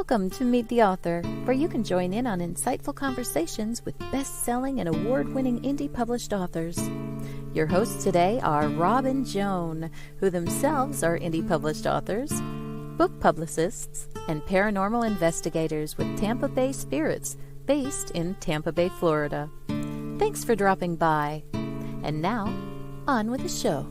Welcome to Meet the Author, where you can join in on insightful conversations with best-selling and award-winning indie published authors. Your hosts today are Rob and Joan, who themselves are indie published authors, book publicists, and paranormal investigators with Tampa Bay Spirits, based in Tampa Bay, Florida. Thanks for dropping by. And now, on with the show.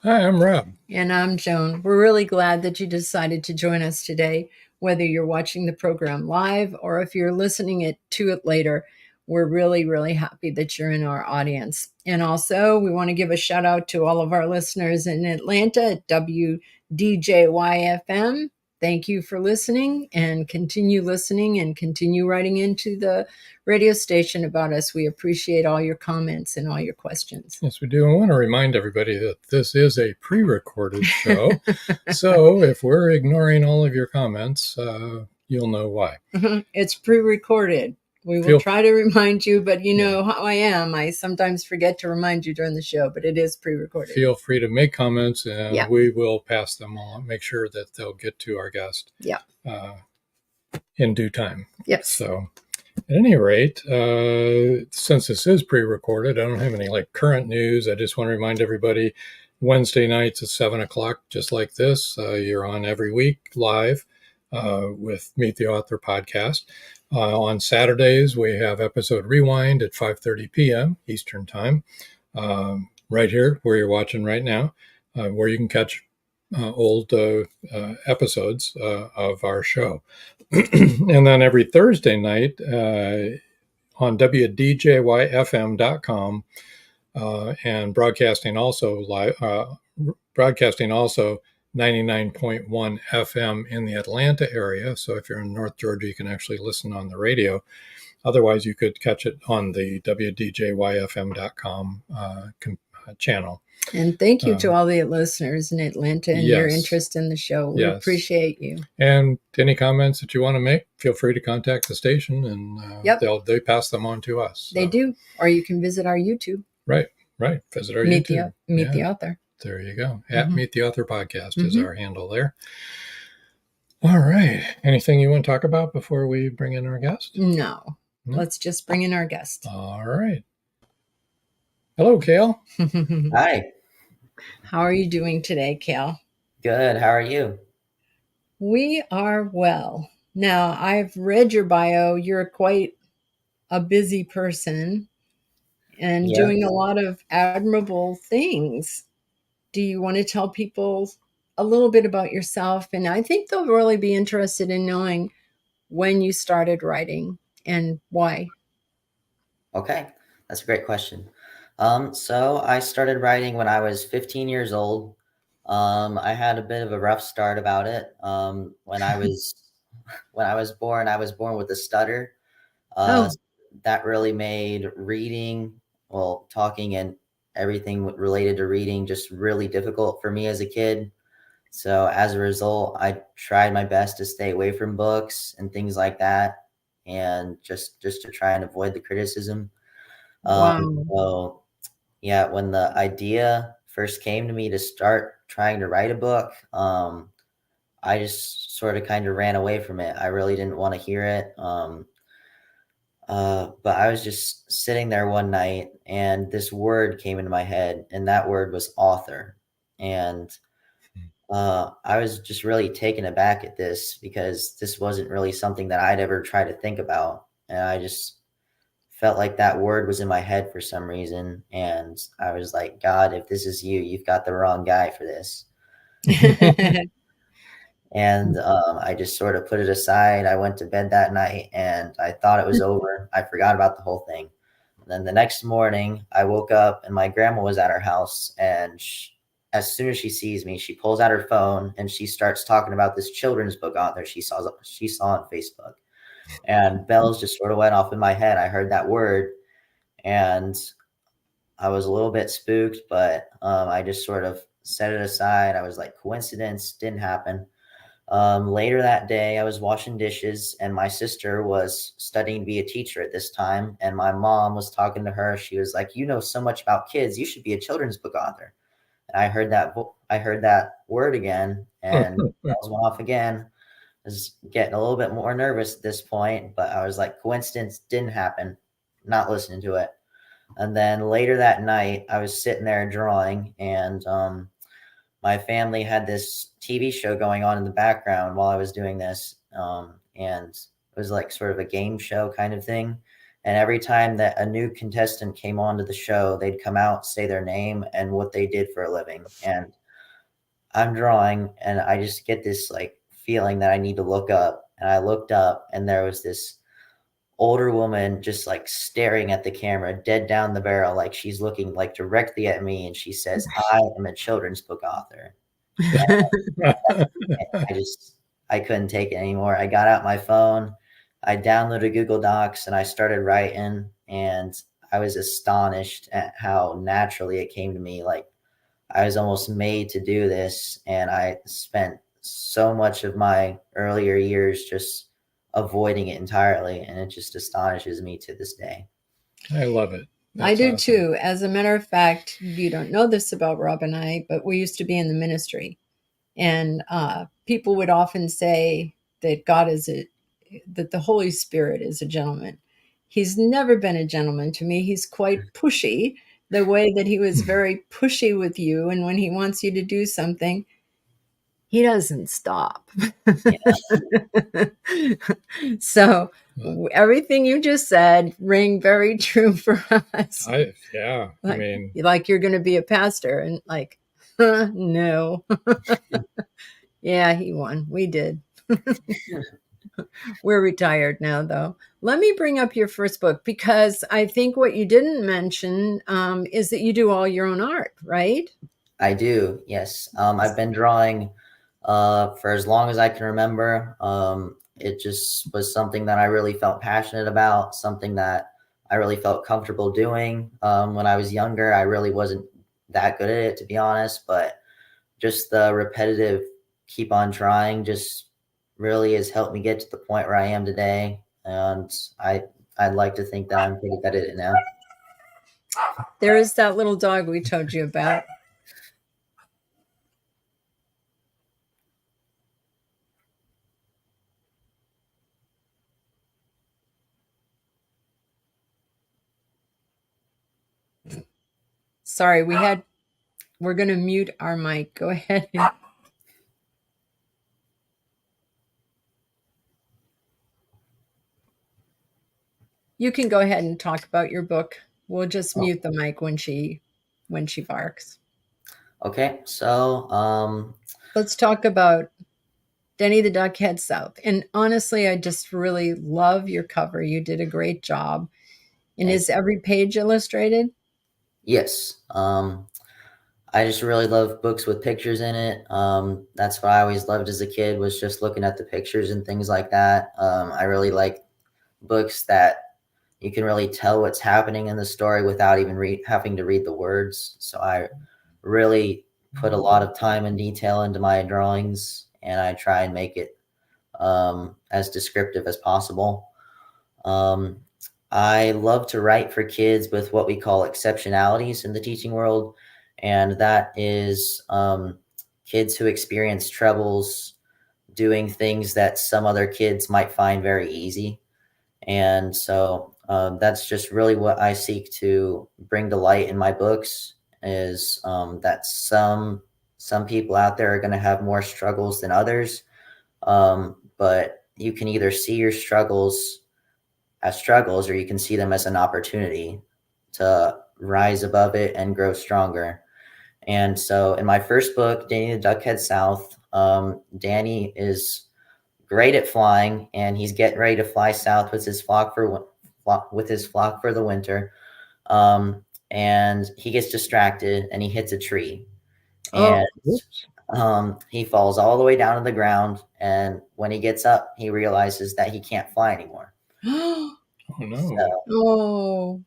Hi, I'm Rob. And I'm Joan. We're really glad that you decided to join us today, whether you're watching the program live or if you're listening to it later. We're really, really happy that you're in our audience. And also, we want to give a shout out to all of our listeners in Atlanta at WDJY-FM. Thank you for listening and continue writing into the radio station about us. We appreciate all your comments and all your questions. Yes, we do. I want to remind everybody that this is a pre-recorded show. So if we're ignoring all of your comments, you'll know why. It's pre-recorded. We will try to remind you, but you know how I am. I sometimes forget to remind you during the show, but it is pre-recorded. Feel free to make comments, and we will pass them on, make sure that they'll get to our guest in due time. Yes. So at any rate, since this is pre-recorded, I don't have any current news. I just want to remind everybody, Wednesday nights at 7 o'clock, just like this, you're on every week live with Meet the Author podcast. On Saturdays, we have episode rewind at 5:30 p.m. Eastern Time, right here where you're watching right now, where you can catch old episodes of our show. And then every Thursday night on WDJYFM.com and broadcasting also 99.1 FM in the Atlanta area. So if you're in North Georgia, you can actually listen on the radio. Otherwise, you could catch it on the WDJYFM.com channel. And thank you to all the listeners in Atlanta and your interest in the show. We appreciate you. And any comments that you want to make, feel free to contact the station, and they pass them on to us. They do. Or you can visit our YouTube. Right. Visit our YouTube. Meet the Author. There you go. At Meet the Author Podcast is our handle there. All right. Anything you want to talk about before we bring in our guest? No. Let's just bring in our guest. All right. Hello, Kale. Hi. How are you doing today, Kale? Good. How are you? We are well. Now, I've read your bio. You're quite a busy person and doing a lot of admirable things. Do you want to tell people a little bit about yourself? And I think they'll really be interested in knowing when you started writing and why. Okay, that's a great question. So I started writing when I was 15 years old. I had a bit of a rough start about it. When I was born, I was born with a stutter. That really made reading, talking and everything related to reading just really difficult for me as a kid. So as a result, I tried my best to stay away from books and things like that, and just to try and avoid the criticism. So when the idea first came to me to start trying to write a book, I just sort of kind of ran away from it. I really didn't want to hear it. But I was just sitting there one night and this word came into my head, and that word was author. And I was just really taken aback at this because this wasn't really something that I'd ever tried to think about. And I just felt like that word was in my head for some reason. And I was like, God, if this is you, you've got the wrong guy for this. And I just sort of put it aside. I went to bed that night and I thought it was over. I forgot about the whole thing. And then the next morning I woke up and my grandma was at our house, and as soon as she sees me, she pulls out her phone and she starts talking about this children's book author she saw on Facebook. And bells just sort of went off in my head. I heard that word and I was a little bit spooked, but I just sort of set it aside. I was like, coincidence, didn't happen. Later that day, I was washing dishes and my sister was studying to be a teacher at this time. And my mom was talking to her. She was like, you know so much about kids. You should be a children's book author. And I heard that word again, and bells went off again. I was getting a little bit more nervous at this point, but I was like, coincidence didn't happen, not listening to it. And then later that night, I was sitting there drawing, and my family had this TV show going on in the background while I was doing this. And it was like sort of a game show kind of thing. And every time that a new contestant came onto the show, they'd come out, say their name and what they did for a living. And I'm drawing, and I just get this like feeling that I need to look up. And I looked up, and there was this older woman just like staring at the camera, dead down the barrel, like she's looking like directly at me. And she says, "I am a children's book author." I couldn't take it anymore. I got out my phone, I downloaded Google Docs, and I started writing. And I was astonished at how naturally it came to me. Like I was almost made to do this. And I spent so much of my earlier years just avoiding it entirely. And it just astonishes me to this day. I love it. I do too. As a matter of fact, you don't know this about Rob and I, but we used to be in the ministry. And people would often say that that the Holy Spirit is a gentleman. He's never been a gentleman to me. He's quite pushy, the way that he was very pushy with you. And when he wants you to do something, he doesn't stop. So everything you just said rang very true for us. Like you're going to be a pastor, and like, no. Yeah, he won. We did. We're retired now, though. Let me bring up your first book, because I think what you didn't mention is that you do all your own art, right? I do, yes. I've been drawing for as long as I can remember. It just was something that I really felt passionate about, something that I really felt comfortable doing. When I was younger, I really wasn't that good at it, to be honest, but just the repetitive keep on trying just really has helped me get to the point where I am today. And I'd like to think that I'm pretty good at it now. There is that little dog we told you about. Sorry, we're going to mute our mic. Go ahead. You can go ahead and talk about your book. We'll just mute the mic when she barks. Okay, so let's talk about Denny the Duck Heads South. And honestly, I just really love your cover. You did a great job. And is every page illustrated? Yes. I just really love books with pictures in it. That's what I always loved as a kid, was just looking at the pictures and things like that. I really like books that you can really tell what's happening in the story without even having to read the words. So I really put a lot of time and detail into my drawings, and I try and make it as descriptive as possible. I love to write for kids with what we call exceptionalities in the teaching world. And that is kids who experience troubles doing things that some other kids might find very easy. And so that's just really what I seek to bring to light in my books, is that some people out there are going to have more struggles than others. But you can either see your struggles as struggles, or you can see them as an opportunity to rise above it and grow stronger. And so in my first book, Danny the Duck Heads South, Danny is great at flying, and he's getting ready to fly south with his flock for the winter. And he gets distracted and he hits a tree. And he falls all the way down to the ground. And when he gets up, he realizes that he can't fly anymore. Oh no. So,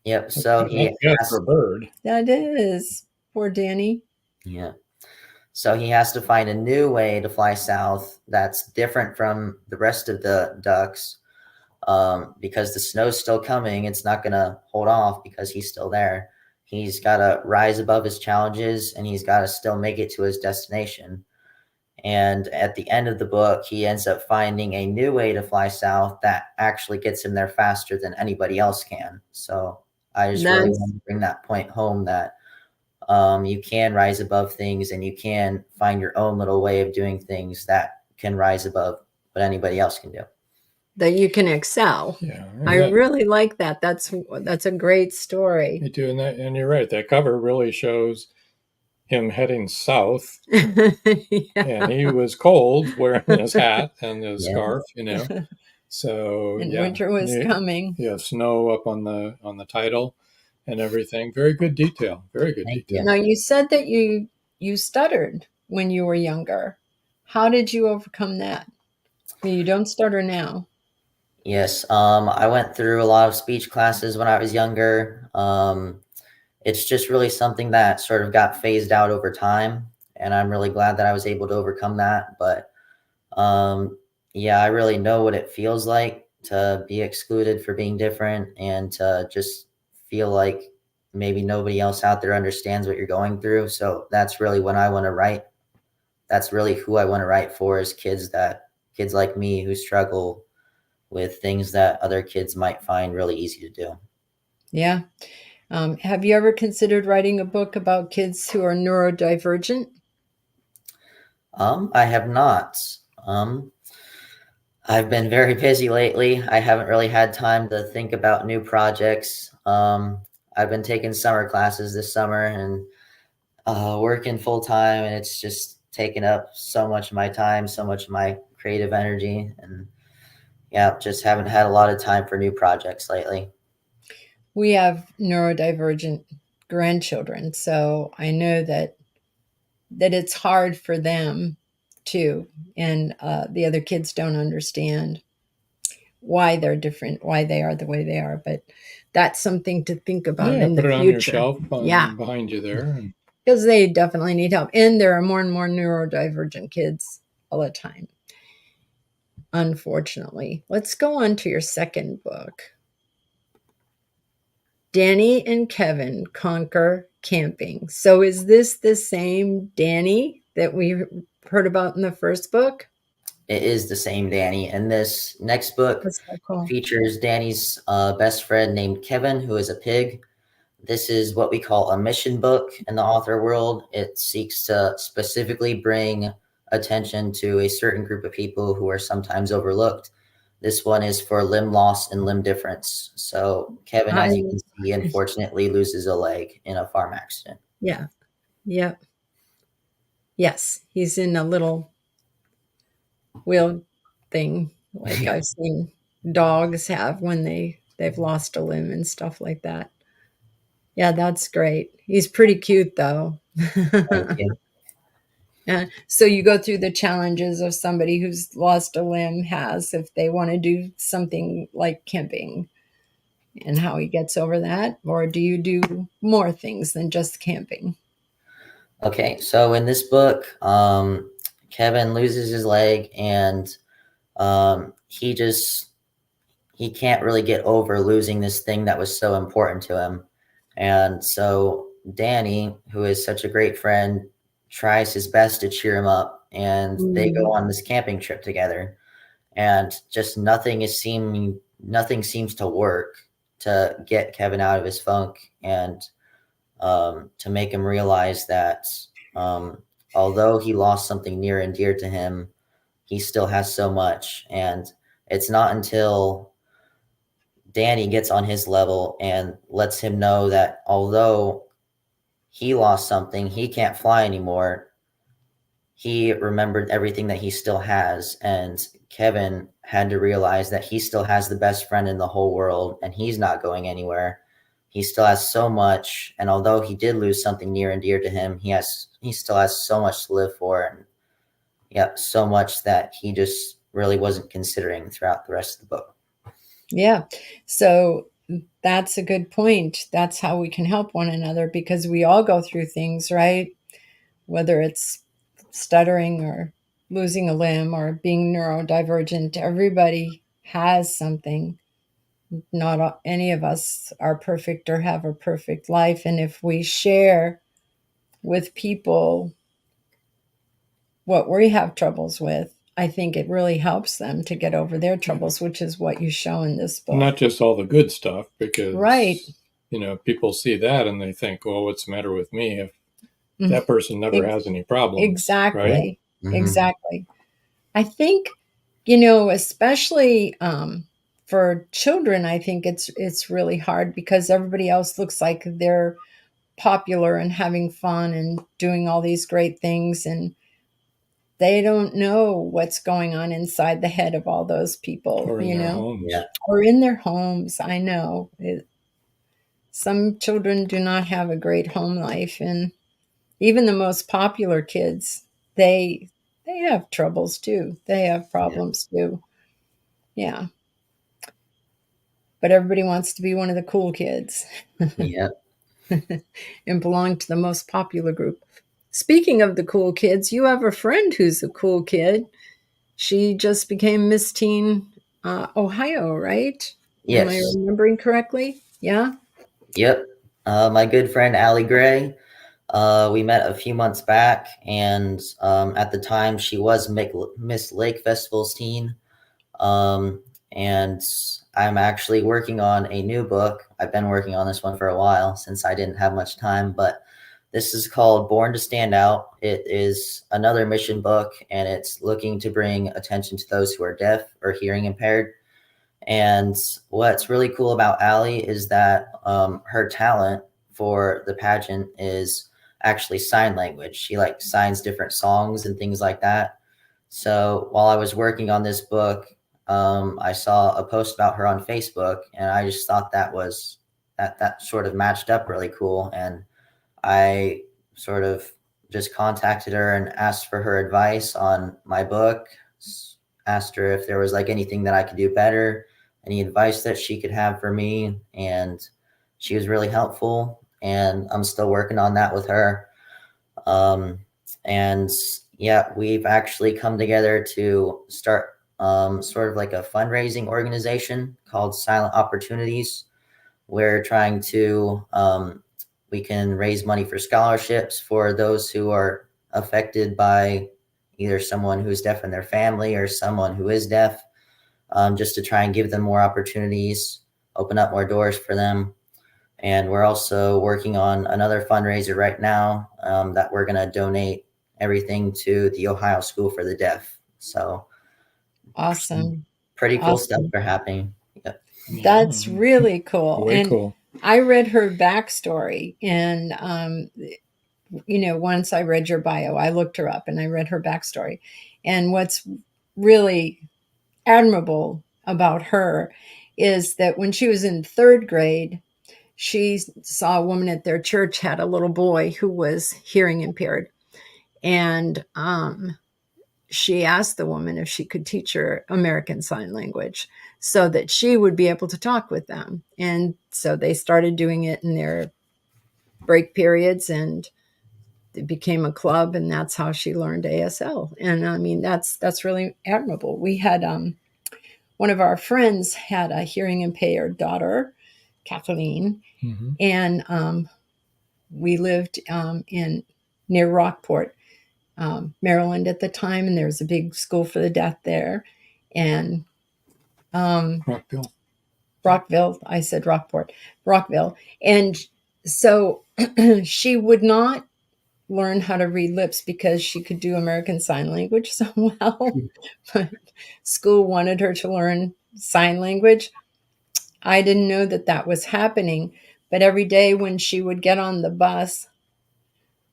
yep. So he has a bird. That is. Poor Danny. Yeah. So he has to find a new way to fly south that's different from the rest of the ducks, because the snow's still coming. It's not going to hold off because he's still there. he's got to rise above his challenges, and he's got to still make it to his destination. And at the end of the book, he ends up finding a new way to fly south that actually gets him there faster than anybody else can. So I just really want to bring that point home, that you can rise above things, and you can find your own little way of doing things that can rise above what anybody else can do. That you can excel. Yeah, I really like that. That's a great story. Me too. And you're right. That cover really shows him heading south, Yeah. and he was cold, wearing his hat and his Yeah. scarf, you know. So And yeah, winter was coming. Yeah, snow up on the title and everything. Very good detail. Very good Thank detail. Now, you said that you stuttered when you were younger. How did you overcome that? I mean, you don't stutter now. Yes, I went through a lot of speech classes when I was younger. It's just really something that sort of got phased out over time, and I'm really glad that I was able to overcome that. But yeah, I really know what it feels like to be excluded for being different, and to just feel like maybe nobody else out there understands what you're going through. So that's really when I want to write. That's really who I want to write for, is kids like me who struggle with things that other kids might find really easy to do. Yeah. Have you ever considered writing a book about kids who are neurodivergent? I have not. I've been very busy lately. I haven't really had time to think about new projects. I've been taking summer classes this summer, and working full time, and it's just taken up so much of my time, so much of my creative energy, and yeah, just haven't had a lot of time for new projects lately. We have neurodivergent grandchildren, so I know that it's hard for them too, and the other kids don't understand why they're different, why they are the way they are. But that's something to think about in the Put it future. on your shelf behind you there. Because they definitely need help. And there are more and more neurodivergent kids all the time, unfortunately. Let's go on to your second book. Danny and Kevin Conquer Camping. So is this the same Danny that we heard about in the first book? It is the same Danny. And this next book So cool. features Danny's best friend named Kevin, who is a pig. This is what we call a mission book in the author world. It seeks to specifically bring attention to a certain group of people who are sometimes overlooked. This one is for limb loss and limb difference. So Kevin, as you can see, unfortunately loses a leg in a farm accident. Yeah. Yep. Yes. He's in a little wheel thing, like I've seen dogs have when they've lost a limb and stuff like that. Yeah, that's great. He's pretty cute, though. Thank you. So you go through the challenges of somebody who's lost a limb has if they want to do something like camping, and how he gets over that. Or do you do more things than just camping? Okay, so in this book, Kevin loses his leg, and he can't really get over losing this thing that was so important to him. And so Danny, who is such a great friend, tries his best to cheer him up, and they go on this camping trip together, and just nothing seems to work to get Kevin out of his funk, and to make him realize that although he lost something near and dear to him, he still has so much. And it's not until Danny gets on his level and lets him know that although he lost something, he can't fly anymore, he remembered everything that he still has. And Kevin had to realize that he still has the best friend in the whole world, and he's not going anywhere. He still has so much. And although he did lose something near and dear to him, he still has so much to live for. And yeah, so much that he just really wasn't considering throughout the rest of the book. Yeah. So that's a good point. That's how we can help one another, because we all go through things, right? Whether it's stuttering or losing a limb or being neurodivergent, everybody has something. not any of us are perfect or have a perfect life. And if we share with people what we have troubles with, I think it really helps them to get over their troubles, which is what you show in this book. Not just all the good stuff, because right. People see that and they think, well, what's the matter with me if that person never has any problems? Exactly. Right? Exactly. I think, especially for children, I think it's really hard because everybody else looks like they're popular and having fun and doing all these great things, and they don't know what's going on inside the head of all those people, Or in their homes. Yeah. Or in their homes. I know some children do not have a great home life, and even the most popular kids, they have troubles too. They have problems too. Yeah. But everybody wants to be one of the cool kids. Yeah. And belong to the most popular group. Speaking of the cool kids, you have a friend who's a cool kid. She just became Miss Teen Ohio, right? Yes. Am I remembering correctly? Yeah? Yep. My good friend Allie Gray. We met a few months back, and at the time she was Miss Lake Festival's teen. And I'm actually working on a new book. I've been working on this one for a while since I didn't have much time, but this is called Born to Stand Out. It is another mission book, and it's looking to bring attention to those who are deaf or hearing impaired. And what's really cool about Allie is that her talent for the pageant is actually sign language. She signs different songs and things like that. So while I was working on this book, I saw a post about her on Facebook, and I just thought that sort of matched up really cool. And I sort of just contacted her and asked for her advice on my book, asked her if there was anything that I could do better, any advice that she could have for me. And she was really helpful, and I'm still working on that with her. And yeah, we've actually come together to start sort of a fundraising organization called Silent Opportunities. We're trying to, we can raise money for scholarships for those who are affected by either someone who's deaf in their family or someone who is deaf, just to try and give them more opportunities, open up more doors for them. And we're also working on another fundraiser right now that we're going to donate everything to the Ohio School for the Deaf. So awesome. Pretty cool stuff are happening. Yep. That's really cool. Way cool. I read her backstory, and once I read your bio, I looked her up and I read her backstory. And what's really admirable about her is that when she was in 3rd grade, she saw a woman at their church had a little boy who was hearing impaired. And she asked the woman if she could teach her American Sign Language so that she would be able to talk with them. And so they started doing it in their break periods, and it became a club, and that's how she learned ASL. And I mean, that's really admirable. We had one of our friends had a hearing impaired daughter, Kathleen, and we lived near Rockport, Maryland at the time, and there was a big school for the deaf there. And Rockville, I said Rockport, Rockville. And so she would not learn how to read lips because she could do American Sign Language so well. But school wanted her to learn sign language. I didn't know that was happening, but every day when she would get on the bus,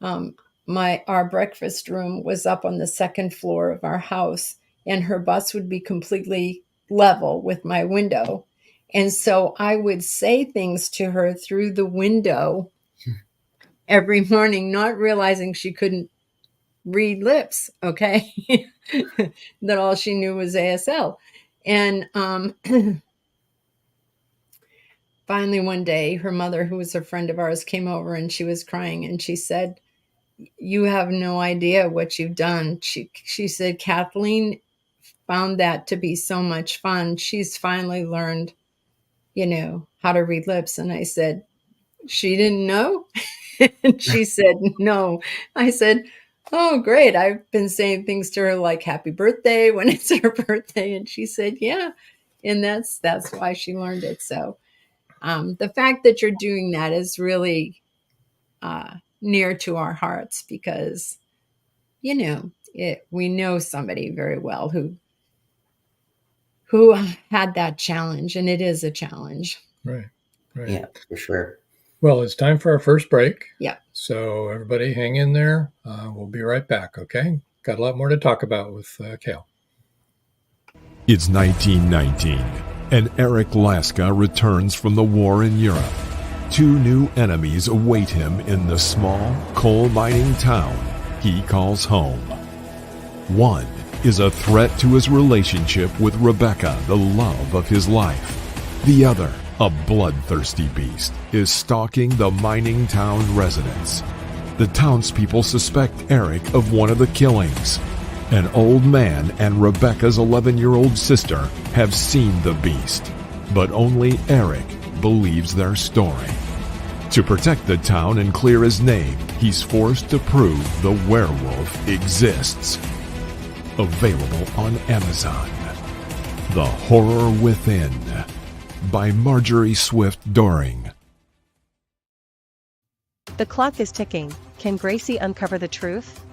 our breakfast room was up on the 2nd floor of our house, and her bus would be completely level with my window. And so I would say things to her through the window every morning, not realizing she couldn't read lips, okay? That all she knew was ASL. And finally one day, her mother, who was a friend of ours, came over and she was crying, and she said, "You have no idea what you've done." She said, "Kathleen found that to be so much fun. She's finally learned how to read lips. And I said, she didn't know? And she said, no. I said, oh, great. I've been saying things to her like happy birthday when it's her birthday. And she said, yeah. And that's why she learned it. So the fact that you're doing that is really near to our hearts because, we know somebody very well who had that challenge, and it is a challenge. Right. Yeah, for sure. Well, it's time for our first break. Yeah. So everybody hang in there. We'll be right back, okay? Got a lot more to talk about with Kale. It's 1919, and Eric Laska returns from the war in Europe. Two new enemies await him in the small coal mining town he calls home. One is a threat to his relationship with Rebecca, the love of his life. The other, a bloodthirsty beast, is stalking the mining town residents. The townspeople suspect Eric of one of the killings. An old man and Rebecca's 11-year-old sister have seen the beast, but only Eric believes their story. To protect the town and clear his name, he's forced to prove the werewolf exists. Available on Amazon. The Horror Within by Marjorie Swift Doring. The clock is ticking. Can Gracie uncover the truth?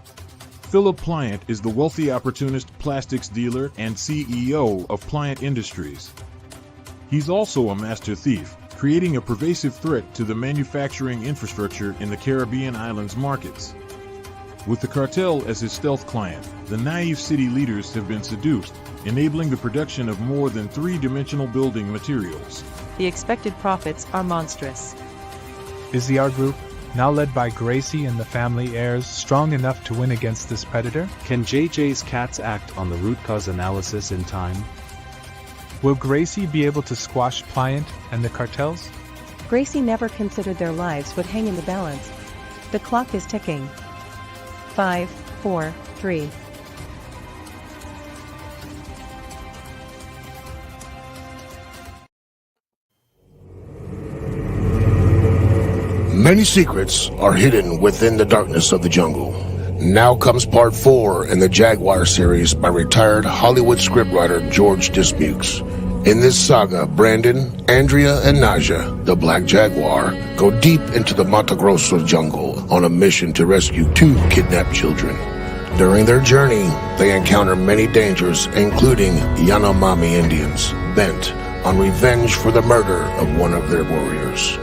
Philip Pliant is the wealthy opportunist plastics dealer and CEO of Pliant Industries. He's also a master thief, creating a pervasive threat to the manufacturing infrastructure in the Caribbean islands markets. With the cartel as his stealth client, the naive city leaders have been seduced, enabling the production of more than three-dimensional building materials. The expected profits are monstrous. Is the art group, now led by Gracie and the family heirs, strong enough to win against this predator? Can JJ's cats act on the root cause analysis in time? Will Gracie be able to squash Pliant and the cartels? Gracie never considered their lives would hang in the balance. The clock is ticking. 5, 4, 3. Many secrets are hidden within the darkness of the jungle. Now comes part 4 in the Jaguar series by retired Hollywood scriptwriter George Dismukes. In this saga, Brandon, Andrea, and Naja, the Black Jaguar, go deep into the Mato Grosso jungle on a mission to rescue 2 kidnapped children. During their journey, they encounter many dangers, including Yanomami Indians, bent on revenge for the murder of one of their warriors.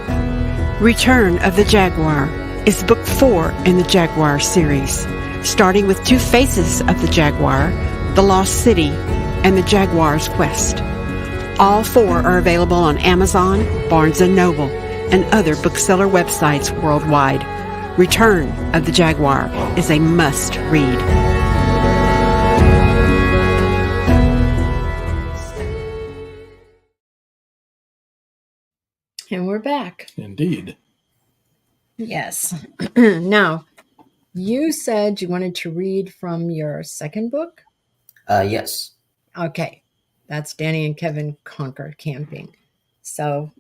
Return of the Jaguar is book 4 in the Jaguar series, starting with 2 faces of the Jaguar, the Lost City, and the Jaguar's Quest. All 4 are available on Amazon, Barnes & Noble, and other bookseller websites worldwide. Return of the Jaguar is a must-read. And we're back. Indeed. Yes. Now, you said you wanted to read from your second book? Yes. Okay. That's Danny and Kevin Conquer Camping. So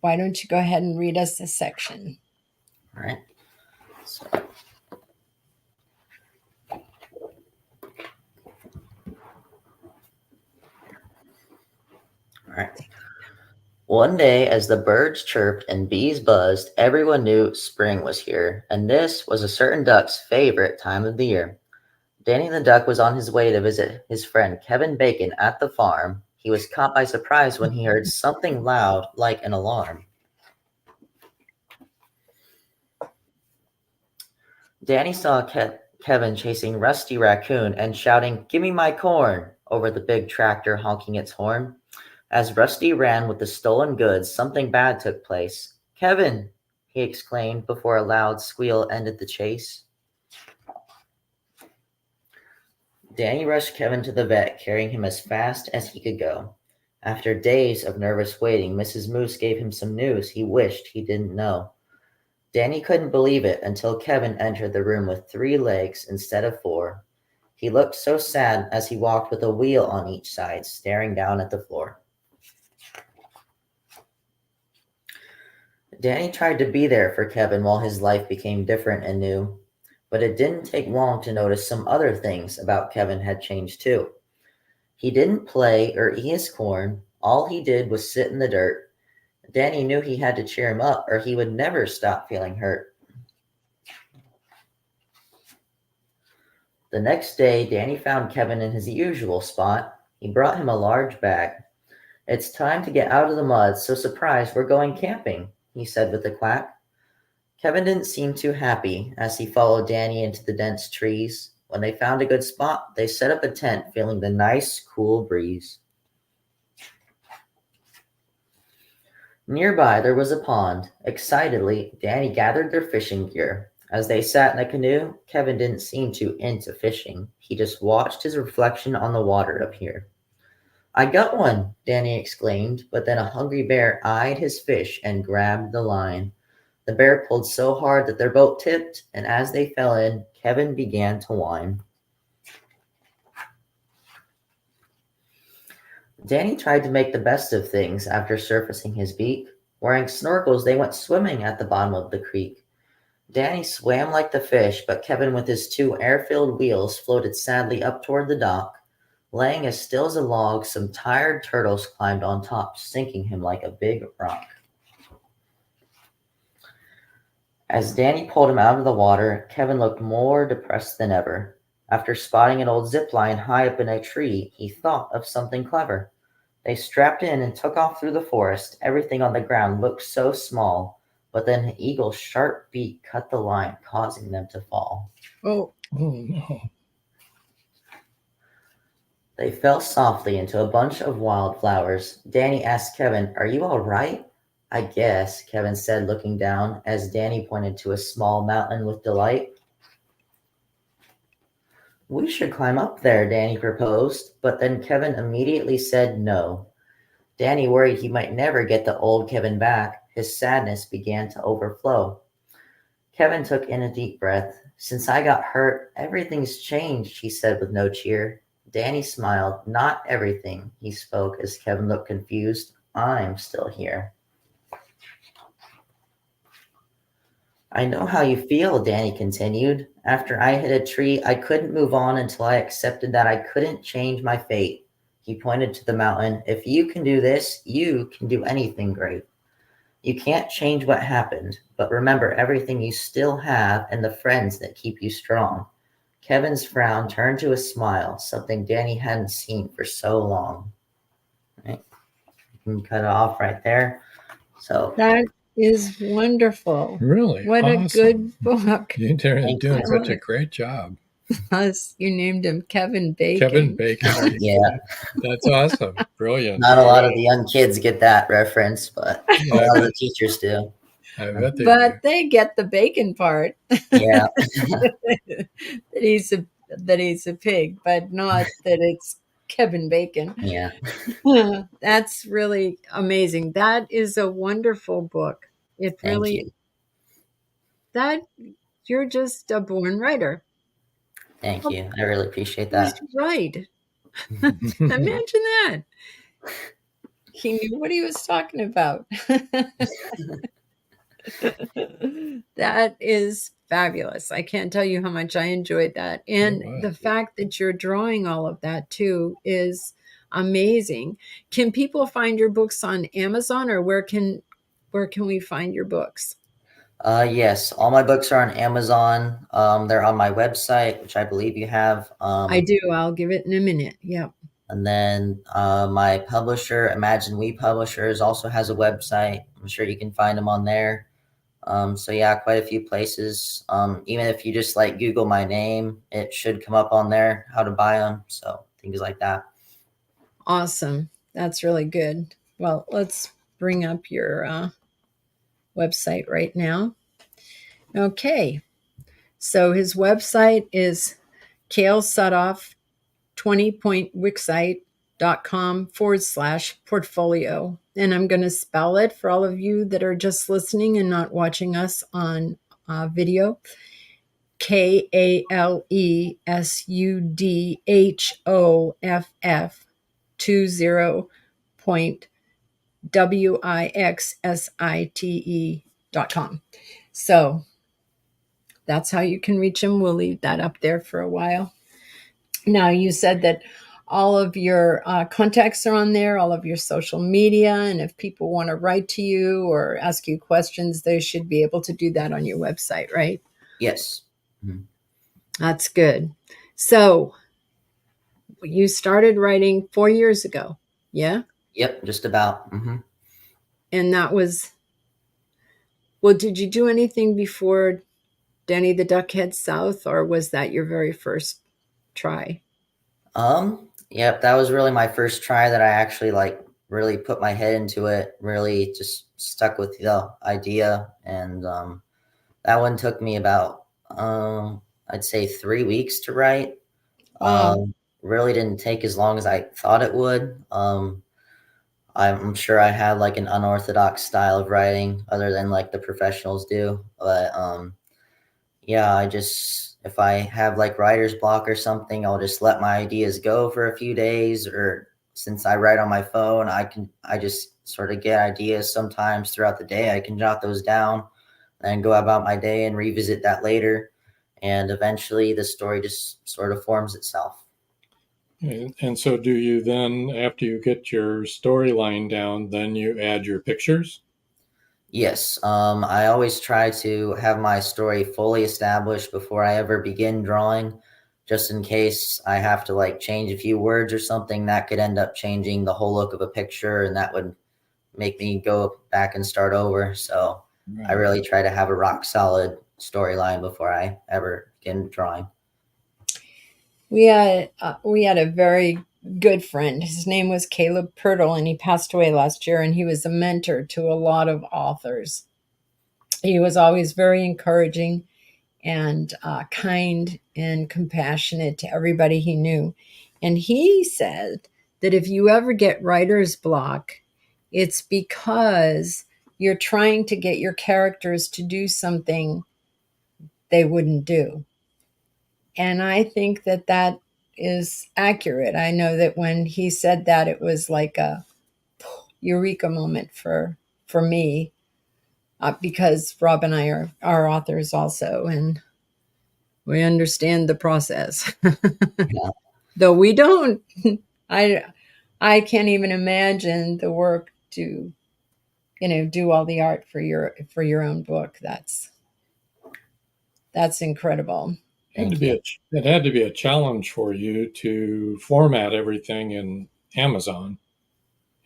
why don't you go ahead and read us this section? All right. So, all right. One day, as the birds chirped and bees buzzed, everyone knew spring was here, and this was a certain duck's favorite time of the year. Danny the duck was on his way to visit his friend Kevin Bacon at the farm. He was caught by surprise when he heard something loud like an alarm. Danny saw Kevin chasing Rusty Raccoon and shouting, "Give me my corn," over the big tractor honking its horn. As Rusty ran with the stolen goods, something bad took place. "Kevin!" he exclaimed before a loud squeal ended the chase. Danny rushed Kevin to the vet, carrying him as fast as he could go. After days of nervous waiting, Mrs. Moose gave him some news he wished he didn't know. Danny couldn't believe it until Kevin entered the room with 3 legs instead of 4. He looked so sad as he walked with a wheel on each side, staring down at the floor. Danny tried to be there for Kevin while his life became different and new, but it didn't take long to notice some other things about Kevin had changed too. He didn't play or eat his corn. All he did was sit in the dirt. Danny knew he had to cheer him up or he would never stop feeling hurt. The next day, Danny found Kevin in his usual spot. He brought him a large bag. "It's time to get out of the mud, so surprise, we're going camping," he said with a quack. Kevin didn't seem too happy as he followed Danny into the dense trees. When they found a good spot, they set up a tent, feeling the nice, cool breeze. Nearby, there was a pond. Excitedly, Danny gathered their fishing gear. As they sat in a canoe, Kevin didn't seem too into fishing. He just watched his reflection on the water appear. "I got one," Danny exclaimed, but then a hungry bear eyed his fish and grabbed the line. The bear pulled so hard that their boat tipped, and as they fell in, Kevin began to whine. Danny tried to make the best of things after surfacing his beak. Wearing snorkels, they went swimming at the bottom of the creek. Danny swam like the fish, but Kevin with his two air-filled wheels floated sadly up toward the dock. Laying as still as a log, some tired turtles climbed on top, sinking him like a big rock. As Danny pulled him out of the water, Kevin looked more depressed than ever. After spotting an old zip line high up in a tree, he thought of something clever. They strapped in and took off through the forest. Everything on the ground looked so small, but then an eagle's sharp beak cut the line, causing them to fall. Oh, no. They fell softly into a bunch of wildflowers. Danny asked Kevin, "Are you all right?" "I guess," Kevin said, looking down as Danny pointed to a small mountain with delight. "We should climb up there," Danny proposed, but then Kevin immediately said no. Danny worried he might never get the old Kevin back. His sadness began to overflow. Kevin took in a deep breath. "Since I got hurt, everything's changed," he said with no cheer. Danny smiled. "Not everything," he spoke as Kevin looked confused. "I'm still here." "I know how you feel," Danny continued. "After I hit a tree, I couldn't move on until I accepted that I couldn't change my fate." He pointed to the mountain. "If you can do this, you can do anything great. You can't change what happened, but remember everything you still have and the friends that keep you strong." Kevin's frown turned to a smile, something Danny hadn't seen for so long. Right? You can cut it off right there. So that is wonderful. Really? What awesome. a good book. You're doing such a great job. You named him Kevin Bacon. Kevin Bacon. Yeah. That's awesome. Brilliant. Not a lot of the young kids get that reference, but a lot of the teachers do. I bet they But do. they get the bacon part. Yeah. that he's a pig, but not that it's Kevin Bacon. Yeah. That's really amazing. That is a wonderful book. It really Thank you. that you're just a born writer. Thank you. I really appreciate that. He's right. Imagine that. He knew what he was talking about. That is fabulous. I can't tell you how much I enjoyed that. And the fact that you're drawing all of that too is amazing. Can people find your books on Amazon, or where can we find your books? Yes, all my books are on Amazon. They're on my website, which I believe you have. I do. I'll give it in a minute. Yep. And then my publisher, Imagine We Publishers, also has a website. I'm sure you can find them on there. So yeah, quite a few places. Even if you just like Google my name, it should come up on there, how to buy them. So things like that. Awesome. That's really good. Well, let's bring up your website right now. Okay. So his website is KALE SUDHOFF 20.wixsite.com/portfolio. And I'm going to spell it for all of you that are just listening and not watching us on video. KALESUDHOFF 20.wixsite .com. So that's how you can reach him. We'll leave that up there for a while. Now, you said that all of your contacts are on there, all of your social media, and if people want to write to you or ask you questions, they should be able to do that on your website, right? Yes. Mhm. That's good. So you started writing 4 years ago, yeah? Yep, just about. And that was, well, did you do anything before Danny the Duck Heads South, or was that your very first try? Yep, that was really my first try that I actually like really put my head into it, really just stuck with the idea. And that one took me about I'd say 3 weeks to write. Wow. Really didn't take as long as I thought it would. I'm sure I had like an unorthodox style of writing other than like the professionals do. But yeah, if I have like writer's block or something, I'll just let my ideas go for a few days. Or since I write on my phone, I just sort of get ideas sometimes throughout the day. I can jot those down and go about my day and revisit that later. And eventually the story just sort of forms itself. And so do you then, after you get your storyline down, then you add your pictures? Yes, I always try to have my story fully established before I ever begin drawing, just in case I have to like change a few words or something that could end up changing the whole look of a picture, and that would make me go back and start over. So I really try to have a rock solid storyline before I ever begin drawing. We had a very good friend. His name was Caleb Pirtle, and he passed away last year, and he was a mentor to a lot of authors. He was always very encouraging and kind and compassionate to everybody he knew. And he said that if you ever get writer's block, it's because you're trying to get your characters to do something they wouldn't do. And I think that that is accurate. I know that when he said that, it was like a eureka moment for me, because Rob and I are authors also, and we understand the process. Yeah. Though we don't. I can't even imagine the work to, do all the art for your own book. That's incredible. It had to be a challenge for you to format everything in Amazon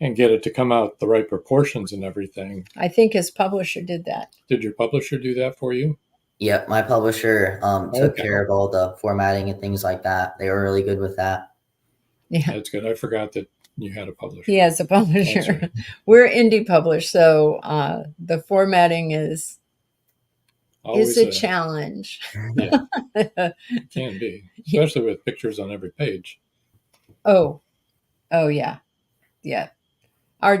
and get it to come out the right proportions and everything. I think his publisher did that. Did your publisher do that for you? Yep, my publisher took care of all the formatting and things like that. They were really good with that. Yeah, that's good. I forgot that you had a publisher. He has a publisher. Right. We're indie published, so the formatting is always a challenge. Yeah, it can be, especially with pictures on every page. Oh yeah.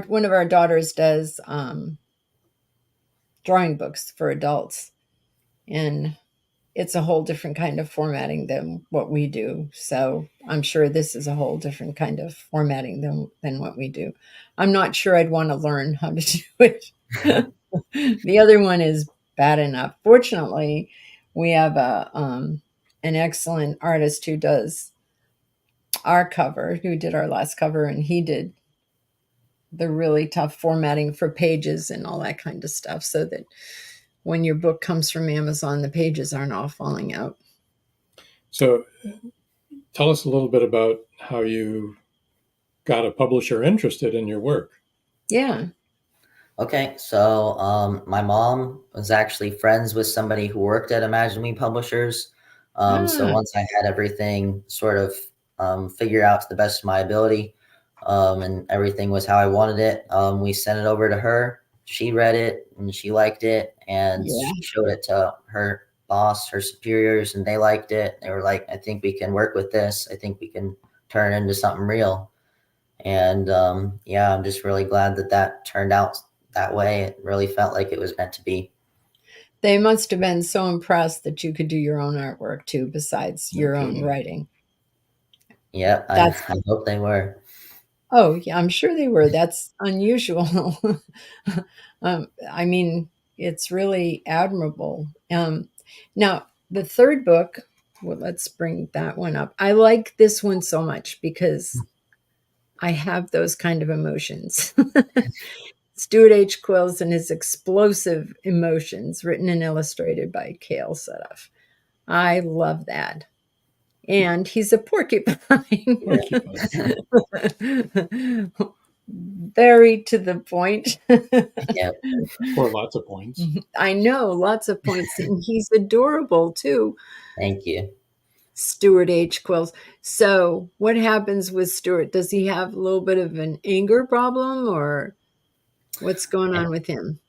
One of our daughters does drawing books for adults, and it's a whole different kind of formatting than what we do. So I'm sure this is a whole different kind of formatting than what we do. I'm not sure I'd want to learn how to do it. The other one is bad enough. Fortunately, we have an excellent artist who does our cover, who did our last cover, and he did the really tough formatting for pages and all that kind of stuff, so that when your book comes from Amazon, the pages aren't all falling out. So tell us a little bit about how you got a publisher interested in your work. Yeah. Okay, so my mom was actually friends with somebody who worked at Imagine Me Publishers. So once I had everything sort of figured out to the best of my ability, and everything was how I wanted it, we sent it over to her. She read it and she liked it, and she showed it to her boss, her superiors, and they liked it. They were like, I think we can work with this. I think we can turn it into something real. And yeah, I'm just really glad that turned out that way. It really felt like it was meant to be. They must have been so impressed that you could do your own artwork too, besides your own writing. Yep, I hope they were. Oh, yeah, I'm sure they were. That's unusual. I mean, it's really admirable. Now, the third book, well, let's bring that one up. I like this one so much because I have those kind of emotions. Stuart H. Quills and His Explosive Emotions, written and illustrated by KALE SUDHOFF. I love that. And he's a porcupine. Very to the point. Yep. For lots of points. I know, lots of points. And he's adorable too. Thank you. Stuart H. Quills. So what happens with Stuart? Does he have a little bit of an anger problem, or what's going on with him?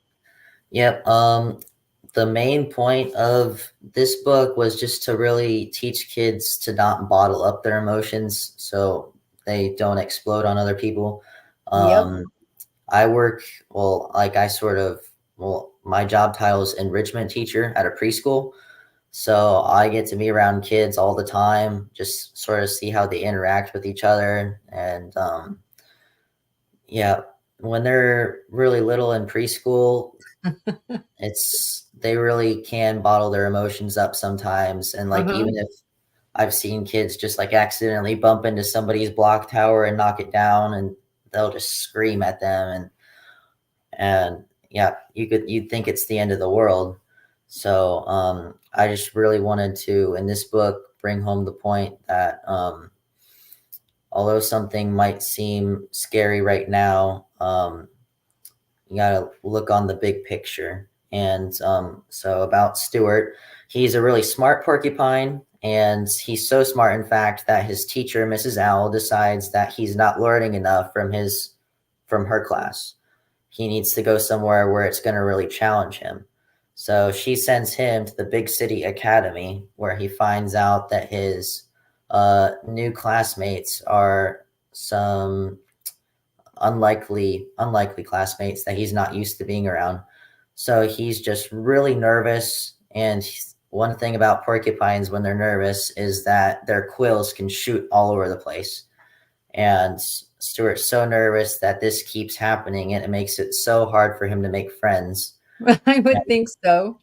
Yep. The main point of this book was just to really teach kids to not bottle up their emotions so they don't explode on other people. I work, my job title is enrichment teacher at a preschool. So I get to be around kids all the time, just sort of see how they interact with each other. And when they're really little in preschool, they really can bottle their emotions up sometimes. And even if I've seen kids just accidentally bump into somebody's block tower and knock it down, and they'll just scream at them, and you'd think it's the end of the world. So I just really wanted to, in this book, bring home the point that although something might seem scary right now, you gotta look on the big picture. And so about Stuart, he's a really smart porcupine, and he's so smart, in fact, that his teacher, Mrs. Owl, decides that he's not learning enough from her class. He needs to go somewhere where it's going to really challenge him. So she sends him to the big city academy, where he finds out that his new classmates are some unlikely classmates that he's not used to being around. So he's just really nervous. And one thing about porcupines when they're nervous is that their quills can shoot all over the place. And Stuart's so nervous that this keeps happening, and it makes it so hard for him to make friends. I would think so.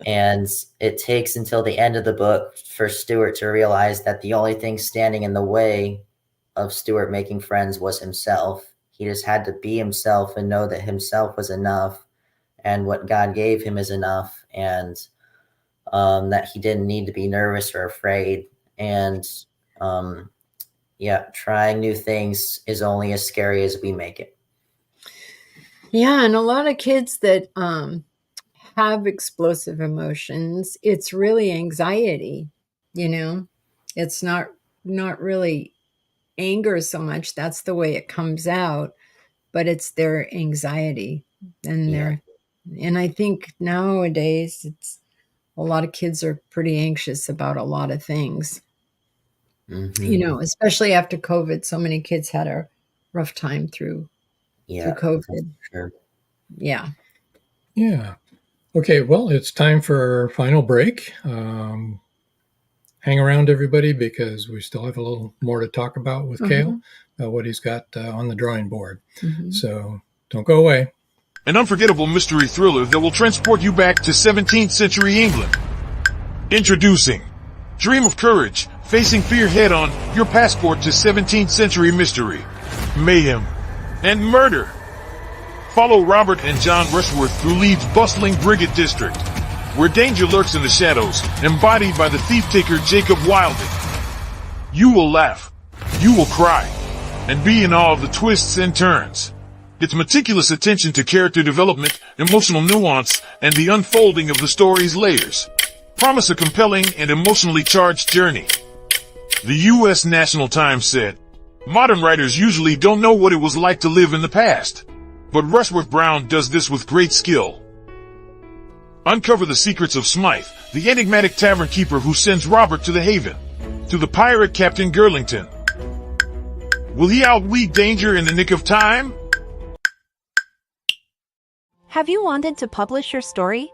And it takes until the end of the book for Stuart to realize that the only thing standing in the way of Stuart making friends was himself. He just had to be himself and know that himself was enough, and what God gave him is enough, and that he didn't need to be nervous or afraid. And trying new things is only as scary as we make it. Yeah, and a lot of kids that have explosive emotions, it's really anxiety, It's not really anger so much. That's the way it comes out, but it's their anxiety. And and I think nowadays a lot of kids are pretty anxious about a lot of things. Especially after COVID, so many kids had a rough time through COVID. Sure. Yeah. Okay, well, it's time for our final break. Hang around, everybody, because we still have a little more to talk about with KALE, what he's got on the drawing board. So don't go away. An unforgettable mystery thriller that will transport you back to 17th century England. Introducing Dream of Courage, facing fear head-on, your passport to 17th century mystery, mayhem, and murder. Follow Robert and John Rushworth through Leeds' bustling Brigade District, where danger lurks in the shadows, embodied by the thief-taker Jacob Wilding. You will laugh, you will cry, and be in awe of the twists and turns. Its meticulous attention to character development, emotional nuance, and the unfolding of the story's layers promise a compelling and emotionally charged journey. The U.S. National Times said, "Modern writers usually don't know what it was like to live in the past, but Rushworth Brown does this with great skill." Uncover the secrets of Smythe, the enigmatic tavern keeper who sends Robert to the Haven, to the pirate Captain Girlington. Will he outwit danger in the nick of time? Have you wanted to publish your story?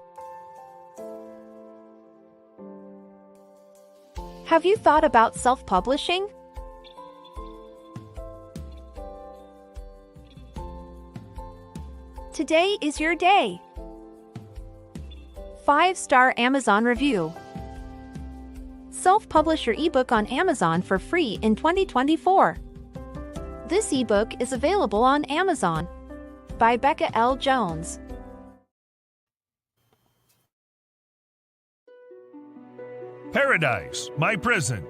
Have you thought about self-publishing? Today is your day. 5-star Amazon review. Self-publish your ebook on Amazon for free in 2024. This ebook is available on Amazon by Becca L. Jones. Paradise, My Prison.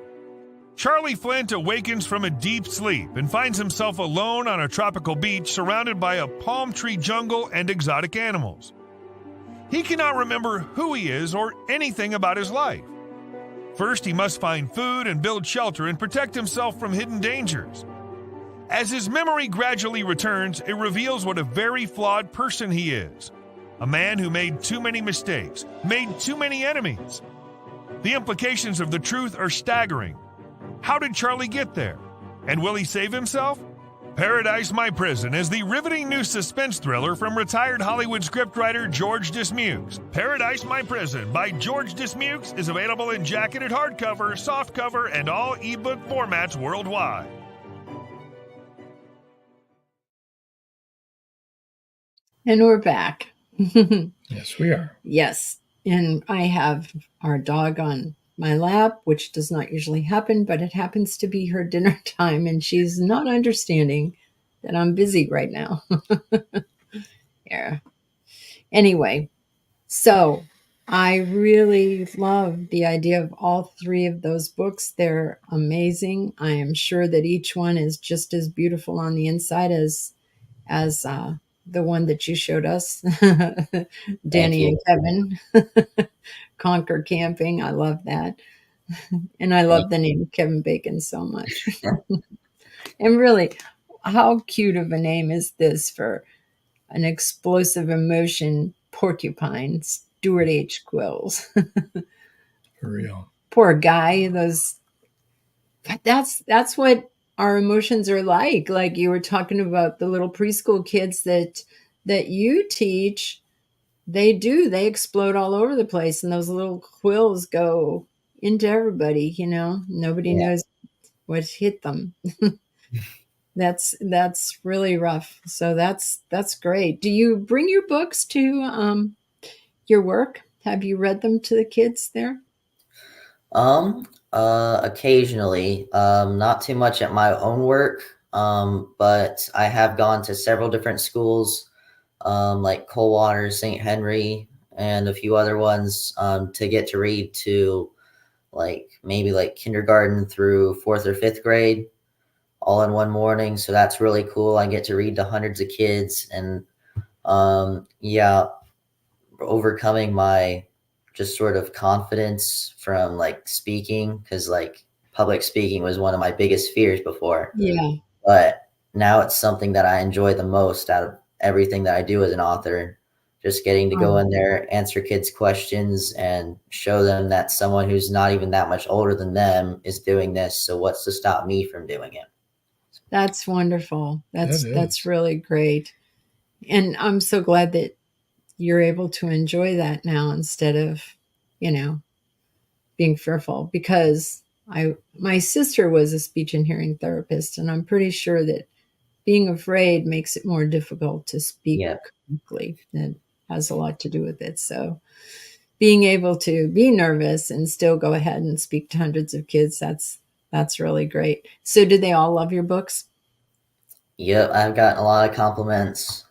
Charlie Flint awakens from a deep sleep and finds himself alone on a tropical beach surrounded by a palm tree jungle and exotic animals. He cannot remember who he is or anything about his life. First, he must find food and build shelter and protect himself from hidden dangers. As his memory gradually returns, it reveals what a very flawed person he is. A man who made too many mistakes, made too many enemies. The implications of the truth are staggering. How did Charlie get there? And will he save himself? Paradise, My Prison is the riveting new suspense thriller from retired Hollywood scriptwriter George Dismukes. Paradise, My Prison by George Dismukes is available in jacketed hardcover, softcover, and all ebook formats worldwide. And we're back. Yes, we are. Yes. And I have our dog on my lap, which does not usually happen, but it happens to be her dinner time, and she's not understanding that I'm busy right now. Yeah. Anyway, so I really love the idea of all three of those books. They're amazing. I am sure that each one is just as beautiful on the inside as the one that you showed us, Danny and Kevin. Conquer Camping. I love that. And I love the name Kevin Bacon so much. And really, how cute of a name is this for an explosive emotion porcupine, Stuart H. Quills. For real. Poor guy. That's what our emotions are like. Like you were talking about the little preschool kids that you teach. They explode all over the place, and those little quills go into everybody, nobody knows what hit them. That's really rough. So that's great. Do you bring your books to your work? Have you read them to the kids there? Occasionally, not too much at my own work. But I have gone to several different schools, like Coldwater, St. Henry, and a few other ones, to get to read to maybe kindergarten through 4th or 5th grade all in one morning. So that's really cool. I get to read to hundreds of kids, and overcoming my just sort of confidence from speaking, because public speaking was one of my biggest fears before. Yeah. But now it's something that I enjoy the most out of everything that I do as an author. Just getting to go in there, answer kids' questions, and show them that someone who's not even that much older than them is doing this. So what's to stop me from doing it? That's wonderful. That's really great. And I'm so glad that you're able to enjoy that now instead of, being fearful, because my sister was a speech and hearing therapist, and I'm pretty sure that being afraid makes it more difficult to speak correctly. That has a lot to do with it. So being able to be nervous and still go ahead and speak to hundreds of kids, that's really great. So do they all love your books? Yep, I've gotten a lot of compliments.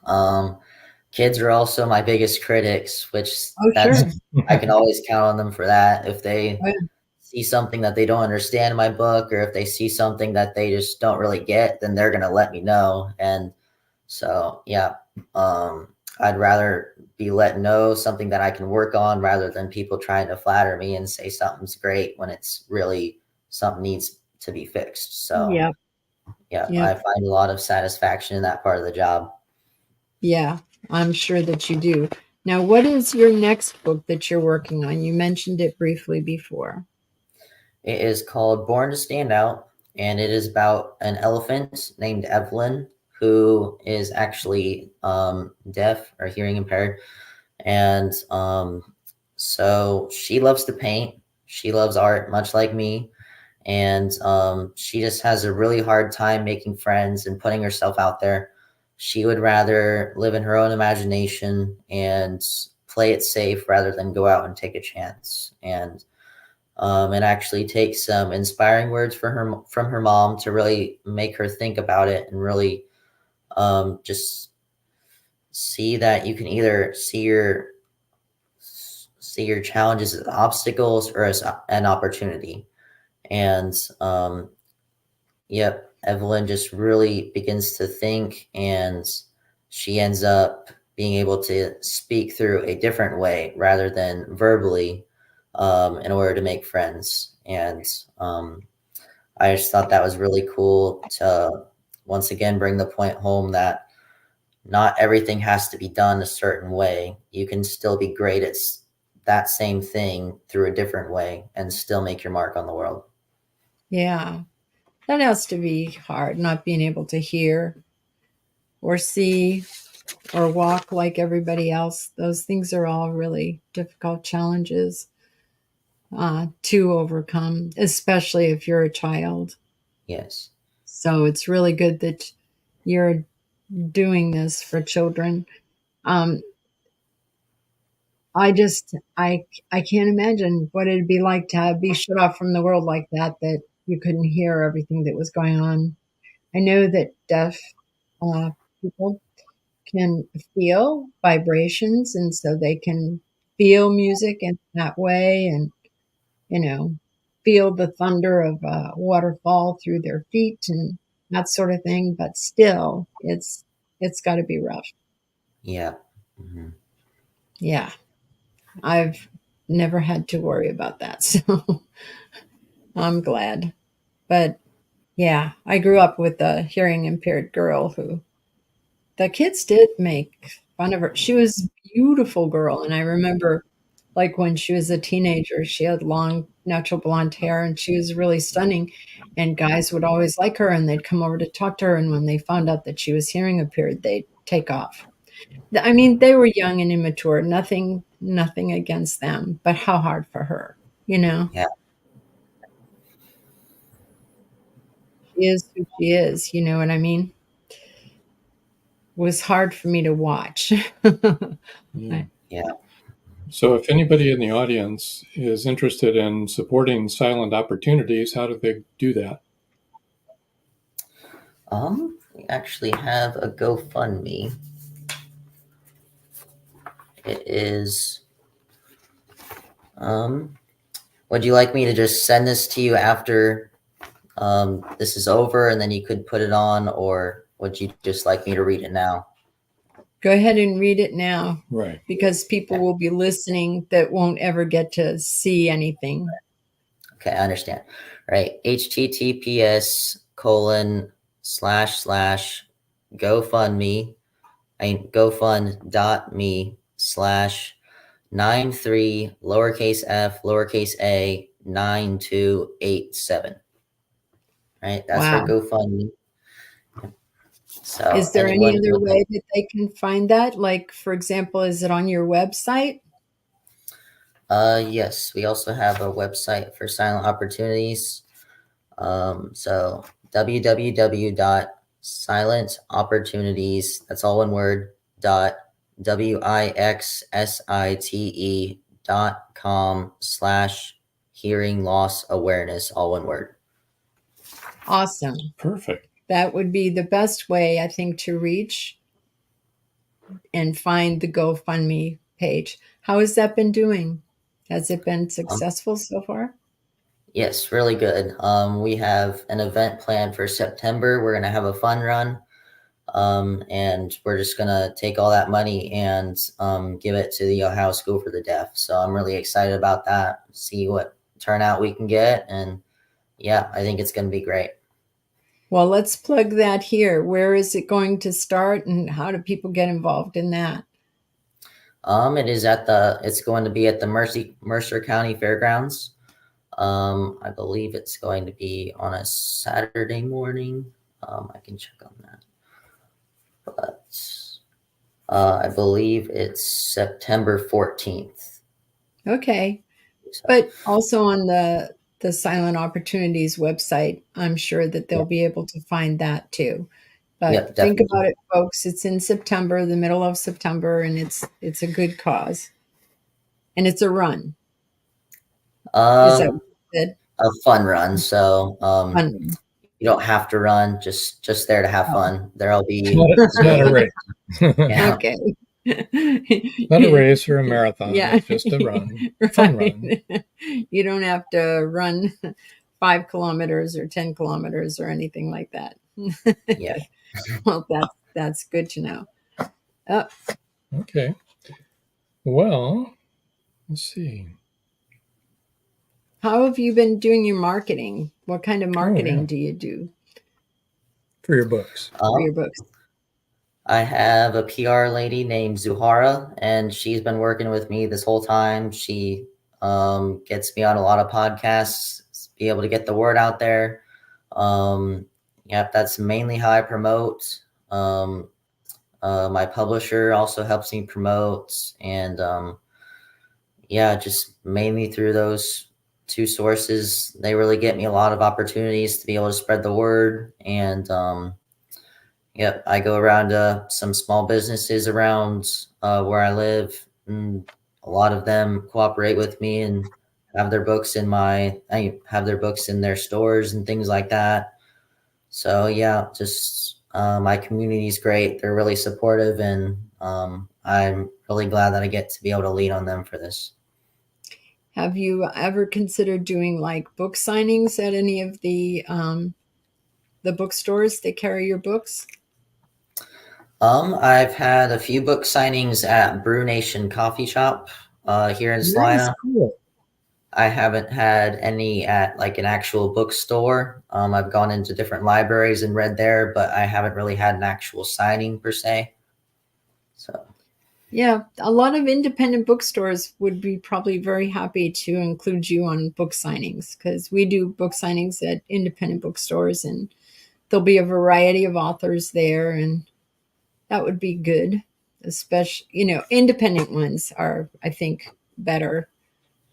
Kids are also my biggest critics, which sure. I can always count on them for that. If they see something that they don't understand in my book, or if they see something that they just don't really get, then they're going to let me know. And so, I'd rather be let know something that I can work on rather than people trying to flatter me and say something's great when it's really something needs to be fixed. So, I find a lot of satisfaction in that part of the job. Yeah, I'm sure that you do. Now, what is your next book that you're working on? You mentioned it briefly before. It is called Born to Stand Out, and it is about an elephant named Evelyn, who is actually deaf or hearing impaired. And so she loves to paint. She loves art, much like me. And she just has a really hard time making friends and putting herself out there. she would rather live in her own imagination and play it safe rather than go out and take a chance. And it actually takes some inspiring words from her mom to really make her think about it and really just see that you can either see your challenges as obstacles or as an opportunity. And yep, Evelyn just really begins to think, and she ends up being able to speak through a different way rather than verbally in order to make friends. And I just thought that was really cool to once again bring the point home that not everything has to be done a certain way. You can still be great at that same thing through a different way and still make your mark on the world. Yeah, that has to be hard, not being able to hear or see or walk like everybody else. Those things are all really difficult challenges to overcome, especially if you're a child. Yes. So it's really good that you're doing this for children. I can't imagine what it'd be like to be shut off from the world like that you couldn't hear everything that was going on. I know that deaf people can feel vibrations, and so they can feel music in that way, and feel the thunder of a waterfall through their feet and that sort of thing. But still, it's got to be rough. Yeah. Mm-hmm. Yeah, I've never had to worry about that, so I'm glad. But yeah, I grew up with a hearing impaired girl who the kids did make fun of her. She was a beautiful girl, and I remember like when she was a teenager, she had long natural blonde hair and she was really stunning, and guys would always like her and they'd come over to talk to her, and when they found out that she was hearing impaired, they'd take off. I mean, they were young and immature, nothing against them, but how hard for her, Yeah. She is who she is, you know what I mean? Was hard for me to watch. Yeah. So if anybody in the audience is interested in supporting silent opportunities, how do they do that? We actually have a GoFundMe. It is would you like me to just send this to you after this is over and then you could put it on, or would you just like me to read it now? Go ahead and read it now. Right. Because people will be listening that won't ever get to see anything. Okay, I understand. Right. https://GoFundMe, GoFund.me/93 lowercase f lowercase a 9287. Right. That's Wow. our GoFundMe. So is there any other way that they can find that? Like, for example, is it on your website? Yes, we also have a website for silent opportunities. So www.silentopportunities, that's all one word, .wixsite.com/hearing loss awareness, all one word. Awesome. Perfect. That would be the best way, I think, to reach and find the GoFundMe page. How has that been doing? Has it been successful so far? Yes, really good. We have an event planned for September. We're going to have a fun run. And we're just going to take all that money and give it to the Ohio School for the Deaf. So I'm really excited about that. See what turnout we can get. And yeah, I think it's going to be great. Well, let's plug that here. Where is it going to start, and how do people get involved in that? It's going to be at the Mercer County Fairgrounds. I believe it's going to be on a Saturday morning. I can check on that. But I believe it's September 14th. Okay. But also on the Silent Opportunities website, I'm sure that they'll be able to find that too. But Yep, think definitely. about it, folks. It's in September, the middle of September, and it's a good cause. And it's a run. Is that what you said? A fun run. So Fun. you don't have to run, just there to have Oh. fun. There'll be It's not a race. yeah. Okay. Not a race or a marathon. Yeah. It's just a run. Fun run. You don't have to run 5 kilometers or 10 kilometers or anything like that. Yeah. Well, that's good to know. Oh, Okay. Well, let's see. how have you been doing your marketing? What kind of marketing yeah. do you do For your books. for your books? I have a PR lady named Zuhara, and she's been working with me this whole time. She gets me on a lot of podcasts, be able to get the word out there. Yep, that's mainly how I promote. My publisher also helps me promote, and yeah, just mainly through those two sources, they really get me a lot of opportunities to be able to spread the word. And yep, I go around to some small businesses around where I live, and a lot of them cooperate with me and have their books in their stores and things like that. So yeah, just my community is great. They're really supportive, and I'm really glad that I get to be able to lean on them for this. Have you ever considered doing like book signings at any of the bookstores that carry your books? I've had a few book signings at Brew Nation Coffee Shop here in Salina. Cool. I haven't had any at like an actual bookstore. I've gone into different libraries and read there, but I haven't really had an actual signing per se. So yeah, a lot of independent bookstores would be probably very happy to include you on book signings, because we do book signings at independent bookstores, and there'll be a variety of authors there, and that would be good. Especially, independent ones are, I think, better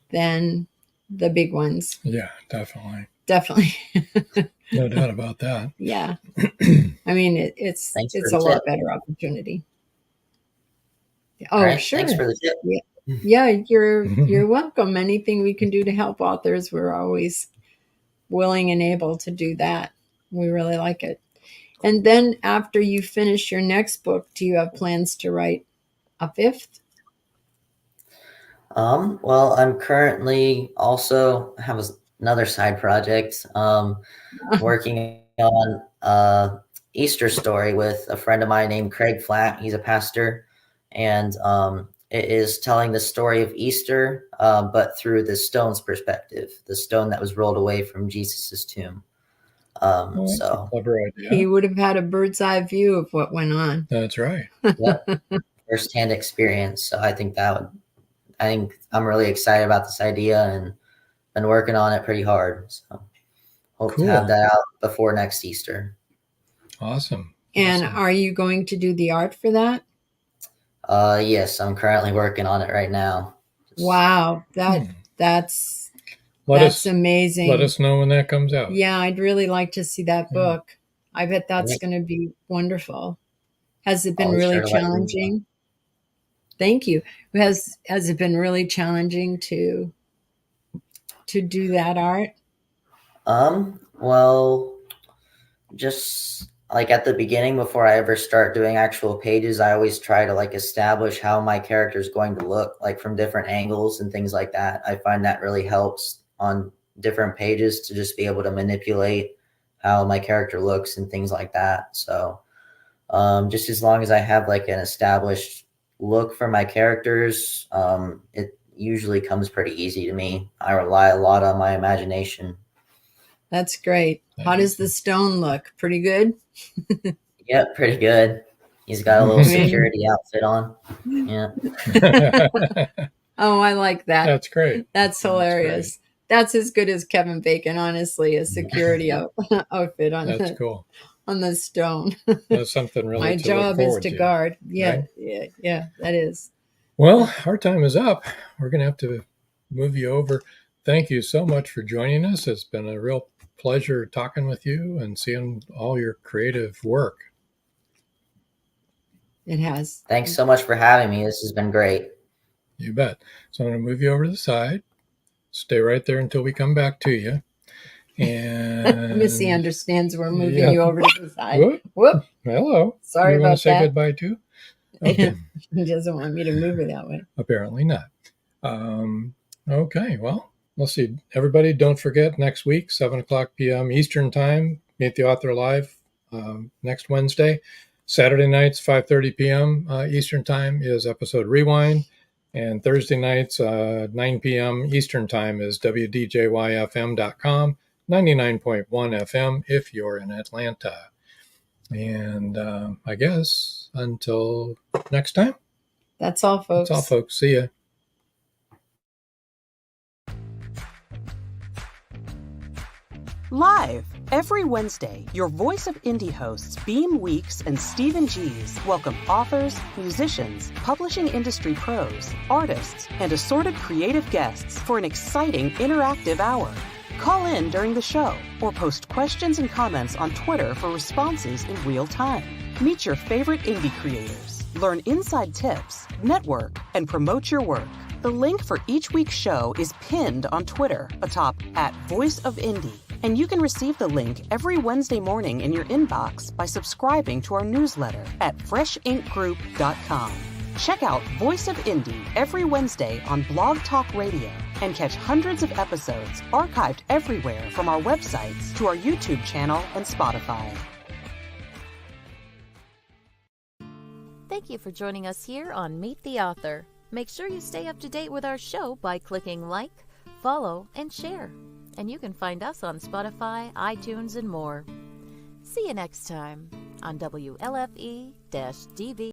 than the big ones. Yeah, definitely. Definitely. No doubt about that. Yeah. I mean, it's a lot better opportunity. Oh, right, sure. Thanks for the tip. Yeah, you're welcome. Anything we can do to help authors, we're always willing and able to do that. We really like it. And then after you finish your next book, do you have plans to write a fifth? Well, I'm currently also have another side project, working on Easter story with a friend of mine named Craig Flatt. He's a pastor, and it is telling the story of Easter, but through the stone's perspective, the stone that was rolled away from Jesus's tomb. That's a clever idea. He would have had a bird's eye view of what went on. That's right. Yep. Firsthand experience. So I think I'm really excited about this idea and been working on it pretty hard. So hope to have that out before next Easter. Awesome. And are you going to do the art for that? Yes, I'm currently working on it right now. Wow, that's amazing. Let us know when that comes out. Yeah, I'd really like to see that book. I bet that's going to be wonderful. Has it been really challenging? Thank you. Has it been really challenging to do that art? Well, just like at the beginning, before I ever start doing actual pages, I always try to like establish how my character is going to look, like from different angles and things like that. I find that really helps on different pages to just be able to manipulate how my character looks and things like that. So just as long as I have like an established look for my characters, it usually comes pretty easy to me. I rely a lot on my imagination. That's great. How does the stone look? Pretty good? Yep, pretty good. He's got a little security outfit on. Yeah. Oh, I like that. That's great. That's hilarious. That's as good as Kevin Bacon, honestly, a security outfit on That's cool. On the stone. That's something really My to job look is to guard. Yeah, right? yeah, that is. Well, our time is up. We're going to have to move you over. Thank you so much for joining us. It's been a real pleasure talking with you and seeing all your creative work. It has. Thanks so much for having me. This has been great. You bet. So I'm going to move you over to the side. Stay right there until we come back to you. And Missy understands we're moving you over to the side. Whoop. Hello. Sorry you about want to say that. goodbye too? Okay. He doesn't want me to move her that way. Apparently not. Okay. Well, let's see. Everybody, don't forget next week, 7:00 p.m. Eastern Time, Meet the Author Live next Wednesday. Saturday nights, 5:30 p.m. Eastern Time is episode Rewind. And Thursday nights, 9 p.m. Eastern Time is WDJYFM.com, 99.1 FM if you're in Atlanta. And I guess until next time. That's all, folks. That's all, folks. See ya. Live every Wednesday, your Voice of Indie hosts Beam Weeks and Stephen Gees welcome authors, musicians, publishing industry pros, artists, and assorted creative guests for an exciting interactive hour. Call in during the show or post questions and comments on Twitter for responses in real time. Meet your favorite indie creators, learn inside tips, network, and promote your work. The link for each week's show is pinned on Twitter atop @VoiceOfIndie. And you can receive the link every Wednesday morning in your inbox by subscribing to our newsletter at freshinkgroup.com. Check out Voice of Indie every Wednesday on Blog Talk Radio and catch hundreds of episodes archived everywhere from our websites to our YouTube channel and Spotify. Thank you for joining us here on Meet the Author. Make sure you stay up to date with our show by clicking like, follow, and share. And you can find us on Spotify, iTunes, and more. See you next time on WLFE-DV.